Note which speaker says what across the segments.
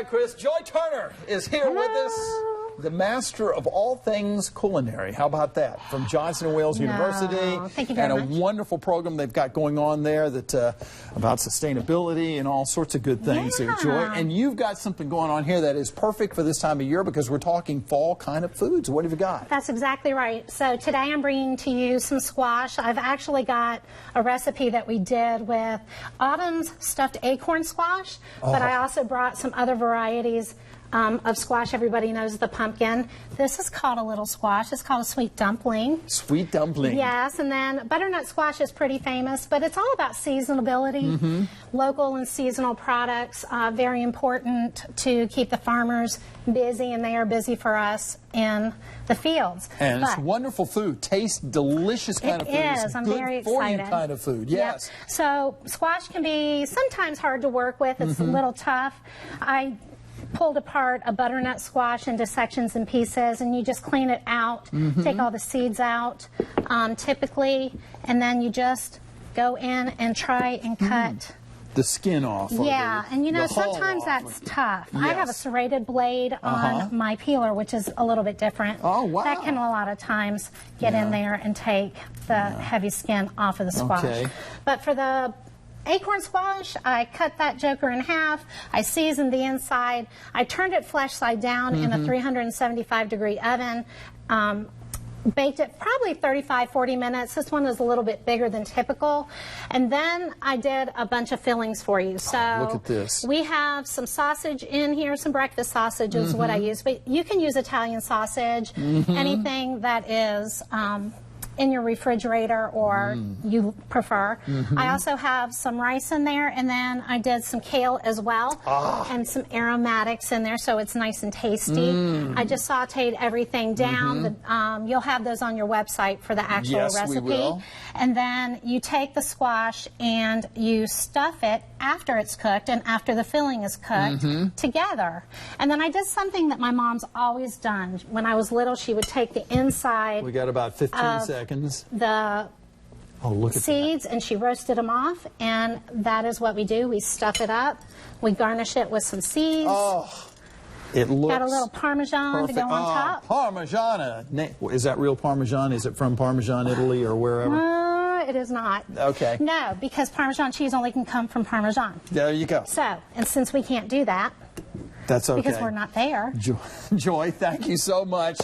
Speaker 1: right, Chris. Joy Turner is here with us, the master of all things culinary. How about that? From Johnson & Wales University.
Speaker 2: Thank you very
Speaker 1: much.
Speaker 2: And
Speaker 1: a wonderful program they've got going on there that about sustainability and all sorts of good things here, Joy. And you've got something going on here that is perfect for this time of year because we're talking fall kind of foods. What have you got?
Speaker 2: That's exactly right. So today I'm bringing to you some squash. I've actually got a recipe that we did with autumn's stuffed acorn squash, but I also brought some other varieties of squash. Everybody knows the pumpkin. This is called a little squash. It's called a sweet dumpling.
Speaker 1: Sweet dumpling.
Speaker 2: Yes, and then butternut squash is pretty famous, but it's all about seasonability. Local and seasonal products, very important to keep the farmers busy, and they are busy for us in the fields.
Speaker 1: And it's wonderful food. Tastes delicious kind of food.
Speaker 2: It is. I'm very excited.
Speaker 1: For you kind of food. Yes.
Speaker 2: Yep. So squash can be sometimes hard to work with. It's a little tough. I pulled apart a butternut squash into sections and pieces, and you just clean it out, take all the seeds out typically, and then you just go in and try and cut
Speaker 1: the skin off.
Speaker 2: Yeah, and you know, sometimes that's tough. Yes. I have a serrated blade on my peeler, which is a little bit different.
Speaker 1: Oh, wow.
Speaker 2: That can a lot of times get in there and take the heavy skin off of the squash. But for the acorn squash, I cut that joker in half. I seasoned the inside. I turned it flesh side down in a 375-degree oven. Baked it probably 35-40 minutes. This one is a little bit bigger than typical. And then I did a bunch of fillings for you. So
Speaker 1: look at this.
Speaker 2: We have some sausage in here. Some breakfast sausage is what I use. But you can use Italian sausage, anything that is in your refrigerator or you prefer. I also have some rice in there, and then I did some kale as well, and some aromatics in there, so it's nice and tasty. I just sauteed everything down. You'll have those on your website for the actual recipe.
Speaker 1: We will.
Speaker 2: And then you take the squash and you stuff it after it's cooked and after the filling is cooked together. And then I did something that my mom's always done. When I was little, she would take the inside.
Speaker 1: We got about 15 seconds.
Speaker 2: The seeds, and she roasted them off, and that is what we do. We stuff it up. We garnish it with some seeds.
Speaker 1: It looks
Speaker 2: got a little Parmesan to go on top.
Speaker 1: Parmigiana. Is that real Parmesan? Is it from Parmesan, Italy, or wherever?
Speaker 2: It is not.
Speaker 1: Okay.
Speaker 2: No, because Parmesan cheese only can come from Parmesan.
Speaker 1: There you go.
Speaker 2: So, and since we can't do that,
Speaker 1: that's okay.
Speaker 2: Because we're not there.
Speaker 1: Joy, thank you so much.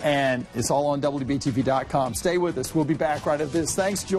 Speaker 1: And it's all on WBTV.com. Stay with us. We'll be back right after this. Thanks, Joy.